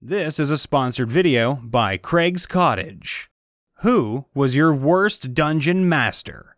This is a sponsored video by Craig's Cottage. Who was your worst dungeon master?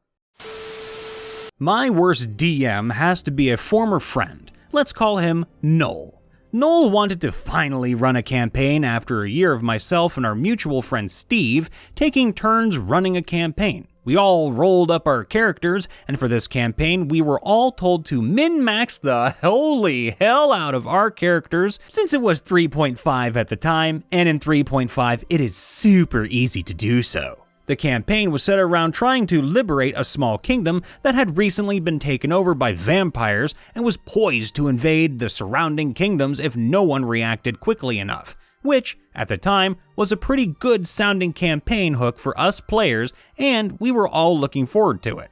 My worst DM has to be a former friend. Let's call him Noel. Noel wanted to finally run a campaign after a year of myself and our mutual friend Steve taking turns running a campaign. We all rolled up our characters, and for this campaign, we were all told to min-max the holy hell out of our characters, since it was 3.5 at the time, and in 3.5, it is super easy to do so. The campaign was set around trying to liberate a small kingdom that had recently been taken over by vampires and was poised to invade the surrounding kingdoms if no one reacted quickly enough, which, at the time, was a pretty good sounding campaign hook for us players, and we were all looking forward to it.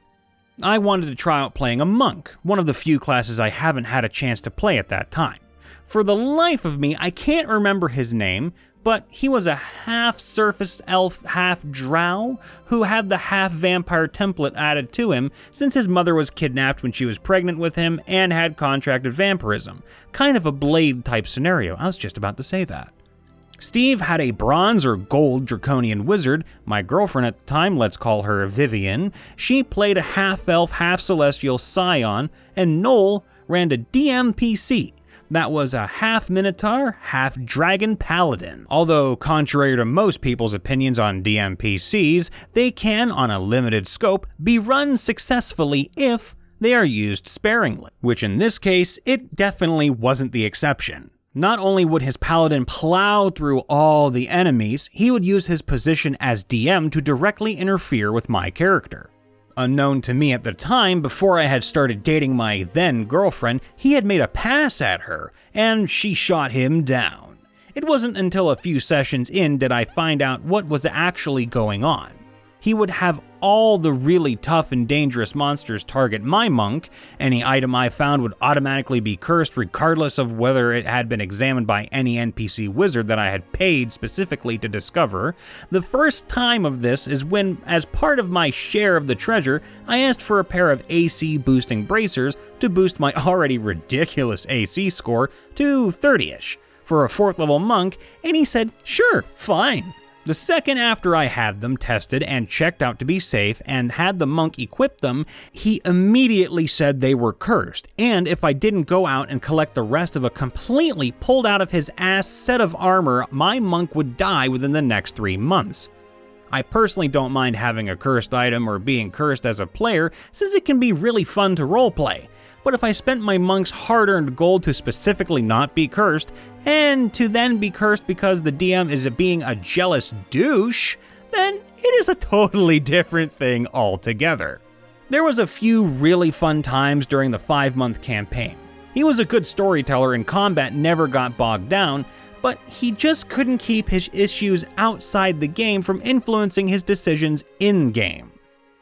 I wanted to try out playing a monk, one of the few classes I haven't had a chance to play at that time. For the life of me, I can't remember his name, but he was a half-surface elf, half-drow, who had the half-vampire template added to him since his mother was kidnapped when she was pregnant with him and had contracted vampirism. Kind of a Blade-type scenario, I was just about to say that. Steve had a bronze or gold draconian wizard. My girlfriend at the time, let's call her Vivian, she played a half-elf, half-celestial scion, and Noel ran a DMPC. That was a half-minotaur, half-dragon paladin. Although, contrary to most people's opinions on DMPCs, they can, on a limited scope, be run successfully if they are used sparingly, which in this case, it definitely wasn't the exception. Not only would his paladin plow through all the enemies, he would use his position as DM to directly interfere with my character. Unknown to me at the time, before I had started dating my then-girlfriend, he had made a pass at her, and she shot him down. It wasn't until a few sessions in did I find out what was actually going on. He would have all the really tough and dangerous monsters target my monk. Any item I found would automatically be cursed regardless of whether it had been examined by any NPC wizard that I had paid specifically to discover. The first time of this is when, as part of my share of the treasure, I asked for a pair of AC boosting bracers to boost my already ridiculous AC score to 30-ish for a 4th level monk, and he said, sure, fine. The second after I had them tested and checked out to be safe and had the monk equip them, he immediately said they were cursed, and if I didn't go out and collect the rest of a completely pulled out of his ass set of armor, my monk would die within the next 3 months. I personally don't mind having a cursed item or being cursed as a player, since it can be really fun to roleplay. But if I spent my monk's hard-earned gold to specifically not be cursed, and to then be cursed because the DM is being a jealous douche, then it is a totally different thing altogether. There was a few really fun times during the 5-month campaign. He was a good storyteller and combat never got bogged down, but he just couldn't keep his issues outside the game from influencing his decisions in-game.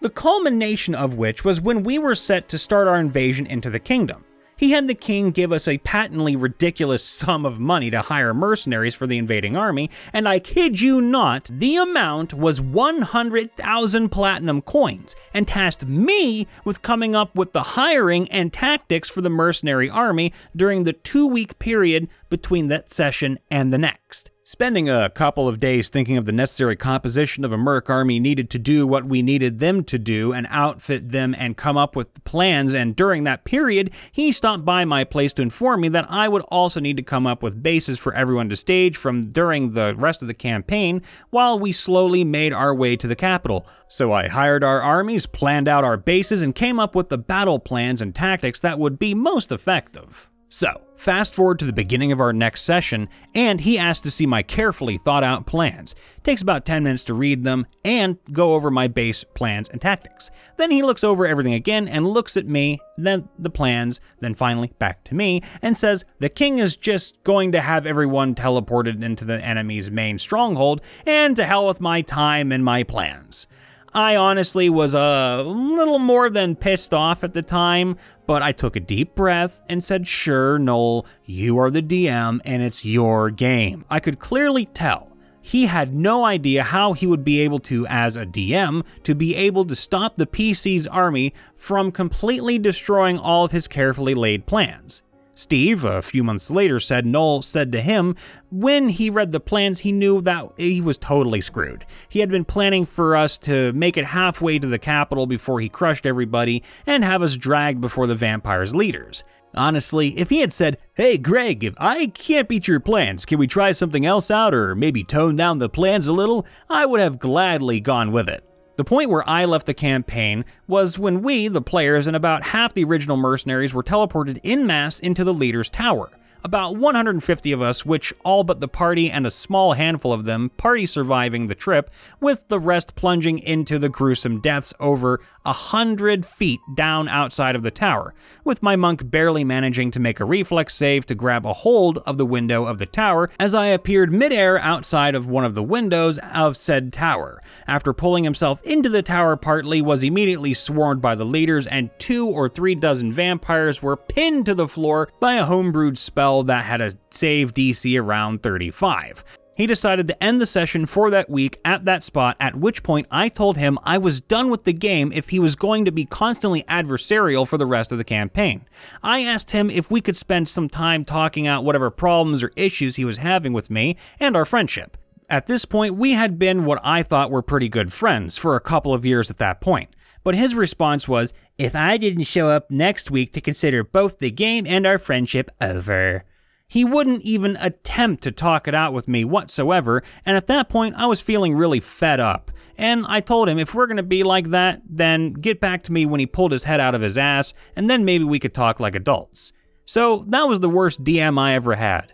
The culmination of which was when we were set to start our invasion into the kingdom. He had the king give us a patently ridiculous sum of money to hire mercenaries for the invading army, and I kid you not, the amount was 100,000 platinum coins, and tasked me with coming up with the hiring and tactics for the mercenary army during the 2-week period between that session and the next. Spending a couple of days thinking of the necessary composition of a merc army needed to do what we needed them to do and outfit them and come up with the plans, and during that period, he stopped by my place to inform me that I would also need to come up with bases for everyone to stage from during the rest of the campaign while we slowly made our way to the capital. So I hired our armies, planned out our bases, and came up with the battle plans and tactics that would be most effective. So, fast forward to the beginning of our next session, and he asked to see my carefully thought out plans. It takes about 10 minutes to read them and go over my base plans and tactics. Then he looks over everything again and looks at me, then the plans, then finally back to me, and says, the king is just going to have everyone teleported into the enemy's main stronghold, and to hell with my time and my plans. I honestly was a little more than pissed off at the time, but I took a deep breath and said, sure, Noel, you are the DM and it's your game. I could clearly tell he had no idea how he would be able to, as a DM, to be able to stop the PC's army from completely destroying all of his carefully laid plans. Steve, a few months later, said Noel said to him when he read the plans he knew that he was totally screwed. He had been planning for us to make it halfway to the capital before he crushed everybody and have us dragged before the vampires' leaders. Honestly, if he had said, "Hey Greg, if I can't beat your plans, can we try something else out or maybe tone down the plans a little?" I would have gladly gone with it. The point where I left the campaign was when we, the players, and about half the original mercenaries were teleported en masse into the leader's tower. About 150 of us, which all but the party and a small handful of them party surviving the trip, with the rest plunging into the gruesome deaths over 100 feet down outside of the tower, with my monk barely managing to make a reflex save to grab a hold of the window of the tower as I appeared midair outside of one of the windows of said tower. After pulling himself into the tower partly, was immediately swarmed by the leaders, and 2 or 3 dozen vampires were pinned to the floor by a homebrewed spell that had a save DC around 35. He decided to end the session for that week at that spot, at which point I told him I was done with the game if he was going to be constantly adversarial for the rest of the campaign. I asked him if we could spend some time talking out whatever problems or issues he was having with me and our friendship. At this point, we had been what I thought were pretty good friends for a couple of years at that point. But his response was, "If I didn't show up next week to consider both the game and our friendship over." He wouldn't even attempt to talk it out with me whatsoever, and at that point I was feeling really fed up. And I told him if we're gonna be like that, then get back to me when he pulled his head out of his ass, and then maybe we could talk like adults. So that was the worst DM I ever had.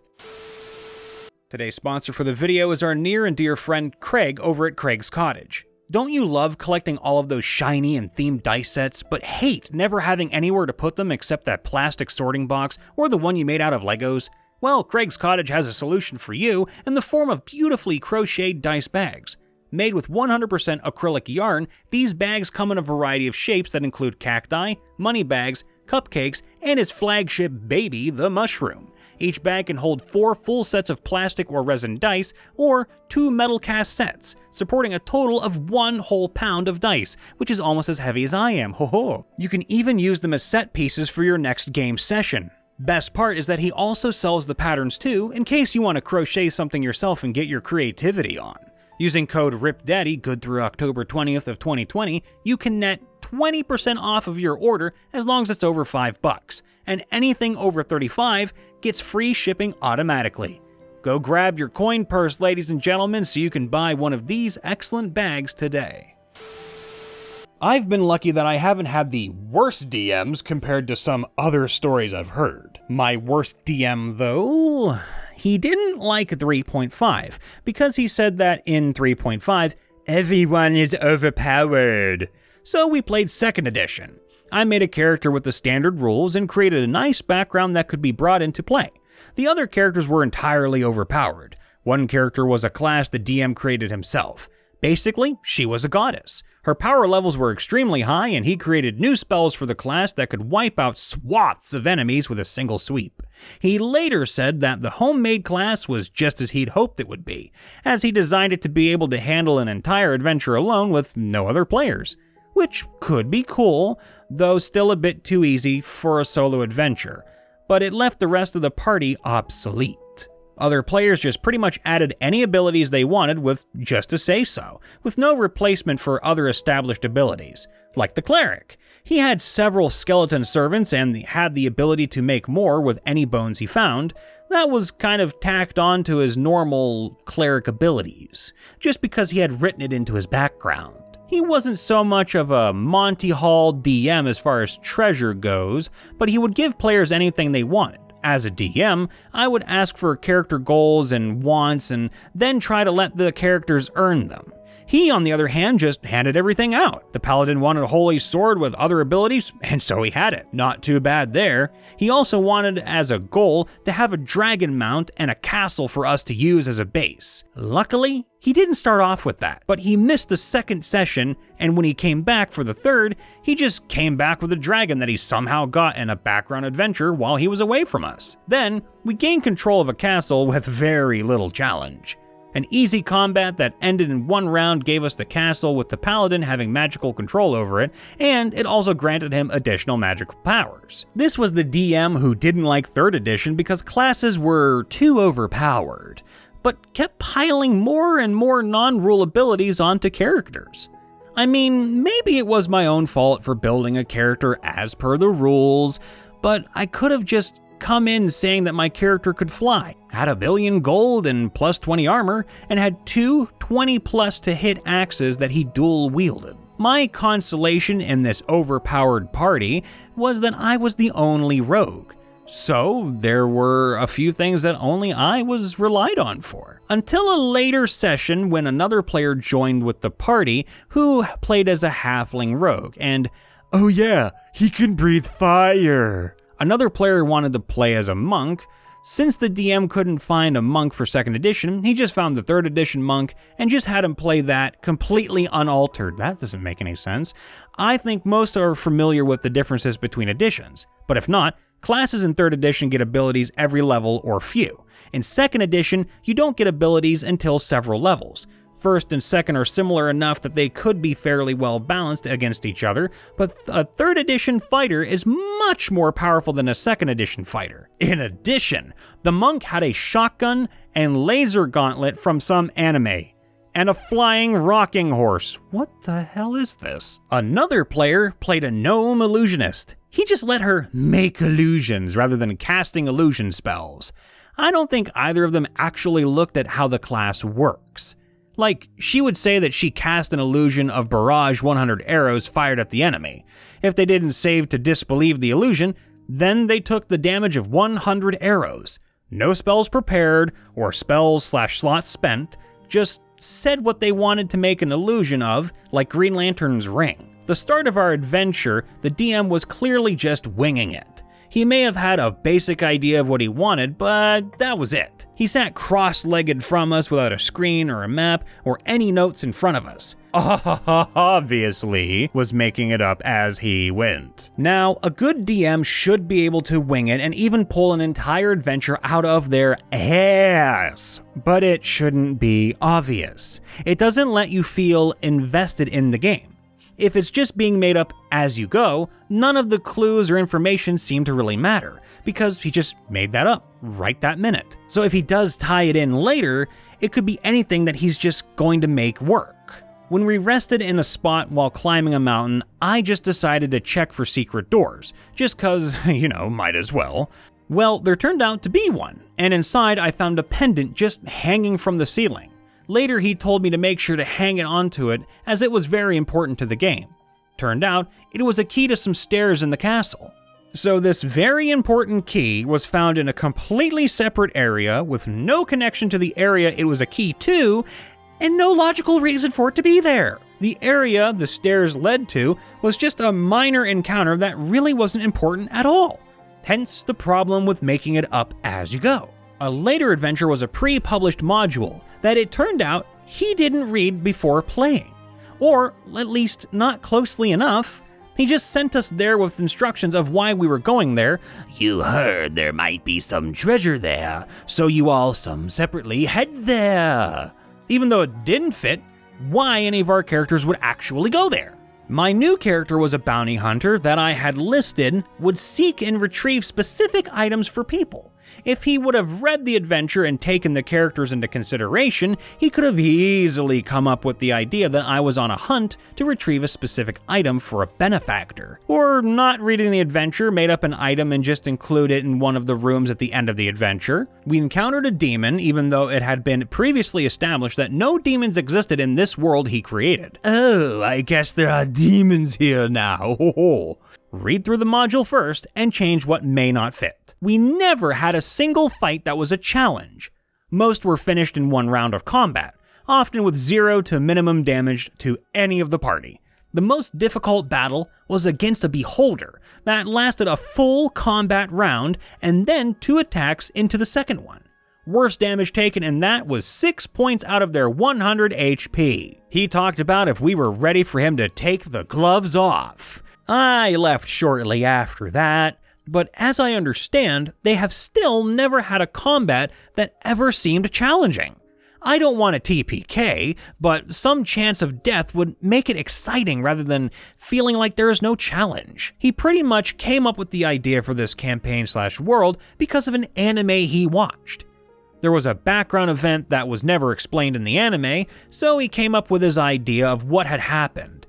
Today's sponsor for the video is our near and dear friend Craig over at Craig's Cottage. Don't you love collecting all of those shiny and themed dice sets, but hate never having anywhere to put them except that plastic sorting box or the one you made out of Legos? Well, Craig's Cottage has a solution for you in the form of beautifully crocheted dice bags. Made with 100% acrylic yarn, these bags come in a variety of shapes that include cacti, money bags, cupcakes, and his flagship baby, the mushroom. Each bag can hold 4 full sets of plastic or resin dice, or 2 metal cast sets, supporting a total of 1 whole pound of dice, which is almost as heavy as I am, ho ho. You can even use them as set pieces for your next game session. Best part is that he also sells the patterns too, in case you want to crochet something yourself and get your creativity on. Using code RIPDADDY, good through October 20th of 2020, you can net 20% off of your order as long as it's over $5, and anything over $35 gets free shipping automatically. Go grab your coin purse, ladies and gentlemen, so you can buy one of these excellent bags today. I've been lucky that I haven't had the worst DMs compared to some other stories I've heard. My worst DM, though? He didn't like 3.5, because he said that in 3.5, everyone is overpowered. So we played 2nd edition. I made a character with the standard rules and created a nice background that could be brought into play. The other characters were entirely overpowered. One character was a class the DM created himself. Basically, she was a goddess. Her power levels were extremely high, and he created new spells for the class that could wipe out swaths of enemies with a single sweep. He later said that the homemade class was just as he'd hoped it would be, as he designed it to be able to handle an entire adventure alone with no other players. Which could be cool, though still a bit too easy for a solo adventure, but it left the rest of the party obsolete. Other players just pretty much added any abilities they wanted with just a say-so, with no replacement for other established abilities, like the cleric. He had several skeleton servants and had the ability to make more with any bones he found. That was kind of tacked on to his normal cleric abilities, just because he had written it into his background. He wasn't so much of a Monty Hall DM as far as treasure goes, but he would give players anything they wanted. As a DM, I would ask for character goals and wants and then try to let the characters earn them. He, on the other hand, just handed everything out. The paladin wanted a holy sword with other abilities, and so he had it. Not too bad there. He also wanted, as a goal, to have a dragon mount and a castle for us to use as a base. Luckily, he didn't start off with that, but he missed the 2nd session, and when he came back for the 3rd, he just came back with a dragon that he somehow got in a background adventure while he was away from us. Then, we gained control of a castle with very little challenge. An easy combat that ended in one round gave us the castle with the paladin having magical control over it, and it also granted him additional magical powers. This was the DM who didn't like 3rd edition because classes were too overpowered, but kept piling more and more non-rule abilities onto characters. I mean, maybe it was my own fault for building a character as per the rules, but I could have just come in saying that my character could fly, had a billion gold and plus 20 armor, and had 2 20+ to hit axes that he dual wielded. My consolation in this overpowered party was that I was the only rogue, so there were a few things that only I was relied on for. Until a later session when another player joined with the party who played as a halfling rogue, and oh yeah, he can breathe fire. Another player wanted to play as a monk. Since the DM couldn't find a monk for 2nd edition, he just found the 3rd edition monk and just had him play that completely unaltered. That doesn't make any sense. I think most are familiar with the differences between editions, but if not, classes in 3rd edition get abilities every level or few. In 2nd edition, you don't get abilities until several levels. 1st and 2nd are similar enough that they could be fairly well balanced against each other, but a 3rd edition fighter is much more powerful than a 2nd edition fighter. In addition, the monk had a shotgun and laser gauntlet from some anime, and a flying rocking horse. What the hell is this? Another player played a gnome illusionist. He just let her make illusions rather than casting illusion spells. I don't think either of them actually looked at how the class works. Like, she would say that she cast an illusion of barrage 100 arrows fired at the enemy. If they didn't save to disbelieve the illusion, then they took the damage of 100 arrows. No spells prepared or spells/slots spent, just said what they wanted to make an illusion of, like Green Lantern's ring. The start of our adventure, the DM was clearly just winging it. He may have had a basic idea of what he wanted, but that was it. He sat cross-legged from us without a screen or a map or any notes in front of us. Obviously was making it up as he went. Now, a good DM should be able to wing it and even pull an entire adventure out of their ass. But it shouldn't be obvious. It doesn't let you feel invested in the game. If it's just being made up as you go, none of the clues or information seem to really matter, because he just made that up right that minute. So if he does tie it in later, it could be anything that he's just going to make work. When we rested in a spot while climbing a mountain, I just decided to check for secret doors, just cause, might as well. Well, there turned out to be one, and inside I found a pendant just hanging from the ceiling. Later, he told me to make sure to hang it onto it, as it was very important to the game. Turned out, it was a key to some stairs in the castle. So this very important key was found in a completely separate area with no connection to the area it was a key to, and no logical reason for it to be there. The area the stairs led to was just a minor encounter that really wasn't important at all. Hence the problem with making it up as you go. A later adventure was a pre-published module that it turned out he didn't read before playing. Or, at least not closely enough. He just sent us there with instructions of why we were going there. You heard there might be some treasure there, so you all some separately head there. Even though it didn't fit, why any of our characters would actually go there. My new character was a bounty hunter that I had listed would seek and retrieve specific items for people. If he would have read the adventure and taken the characters into consideration, he could have easily come up with the idea that I was on a hunt to retrieve a specific item for a benefactor. Or not reading the adventure, made up an item and just include it in one of the rooms at the end of the adventure. We encountered a demon, even though it had been previously established that no demons existed in this world he created. Oh, I guess there are demons here now. Read through the module first and change what may not fit. We never had a single fight that was a challenge. Most were finished in one round of combat, often with 0 to minimum damage to any of the party. The most difficult battle was against a beholder that lasted a full combat round and then 2 attacks into the second one. Worst damage taken in that was 6 points out of their 100 HP. He talked about if we were ready for him to take the gloves off. I left shortly after that, but as I understand, they have still never had a combat that ever seemed challenging. I don't want a TPK, but some chance of death would make it exciting rather than feeling like there is no challenge. He pretty much came up with the idea for this campaign/world because of an anime he watched. There was a background event that was never explained in the anime, so he came up with his idea of what had happened.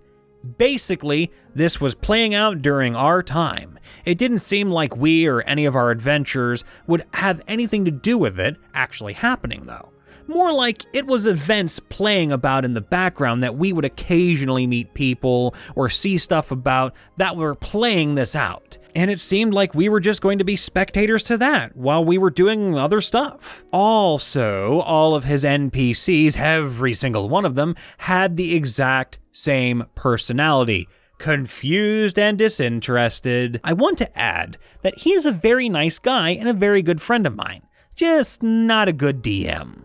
Basically, this was playing out during our time. It didn't seem like we or any of our adventures would have anything to do with it actually happening though. More like it was events playing about in the background that we would occasionally meet people or see stuff about that were playing this out. And it seemed like we were just going to be spectators to that while we were doing other stuff. Also, all of his NPCs, every single one of them, had the exact same personality. Confused and disinterested. I want to add that he is a very nice guy and a very good friend of mine. Just not a good DM.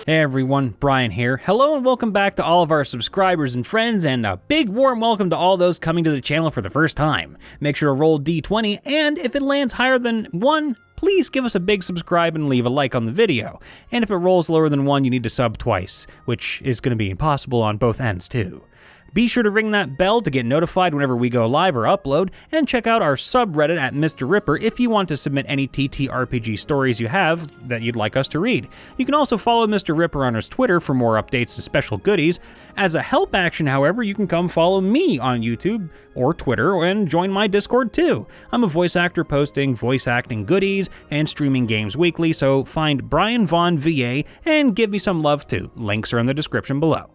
Hey everyone, Brian here. Hello and welcome back to all of our subscribers and friends, and a big warm welcome to all those coming to the channel for the first time. Make sure to roll D20, and if it lands higher than 1, please give us a big subscribe and leave a like on the video. And if it rolls lower than 1, you need to sub twice, which is going to be impossible on both ends too. Be sure to ring that bell to get notified whenever we go live or upload, and check out our subreddit at MrRipper if you want to submit any TTRPG stories you have that you'd like us to read. You can also follow MrRipper on his Twitter for more updates and special goodies. As a help action, however, you can come follow me on YouTube or Twitter and join my Discord too. I'm a voice actor posting voice acting goodies and streaming games weekly, so find Brian Vaughn VA and give me some love too. Links are in the description below.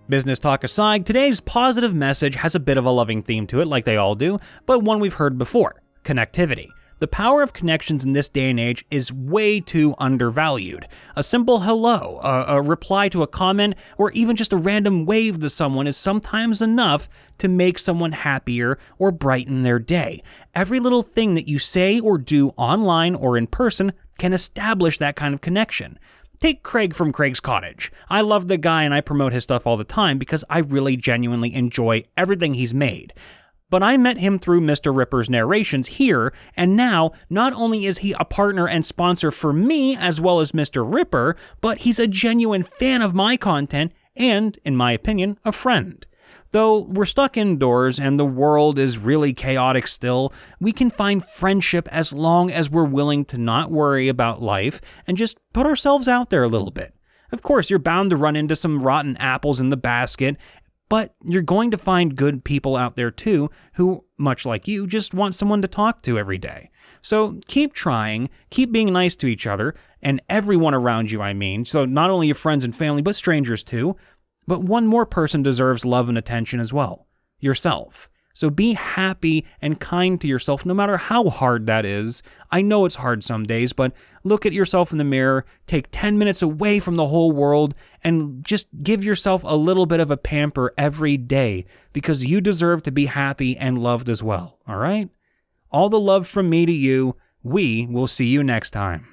Business talk aside, today's positive message has a bit of a loving theme to it, like they all do, but one we've heard before: connectivity. The power of connections in this day and age is way too undervalued. A simple hello, a reply to a comment, or even just a random wave to someone is sometimes enough to make someone happier or brighten their day. Every little thing that you say or do online or in person can establish that kind of connection. Take Craig from Craig's Cottage. I love the guy and I promote his stuff all the time because I really genuinely enjoy everything he's made. But I met him through MrRipper's narrations here, and now not only is he a partner and sponsor for me as well as MrRipper, but he's a genuine fan of my content and, in my opinion, a friend. Though we're stuck indoors and the world is really chaotic still, we can find friendship as long as we're willing to not worry about life and just put ourselves out there a little bit. Of course, you're bound to run into some rotten apples in the basket, but you're going to find good people out there too who, much like you, just want someone to talk to every day. So keep trying, keep being nice to each other, and everyone around you, I mean, so not only your friends and family, but strangers too. But one more person deserves love and attention as well: yourself. So be happy and kind to yourself no matter how hard that is. I know it's hard some days, but look at yourself in the mirror, take 10 minutes away from the whole world, and just give yourself a little bit of a pamper every day, because you deserve to be happy and loved as well, all right? All the love from me to you. We will see you next time.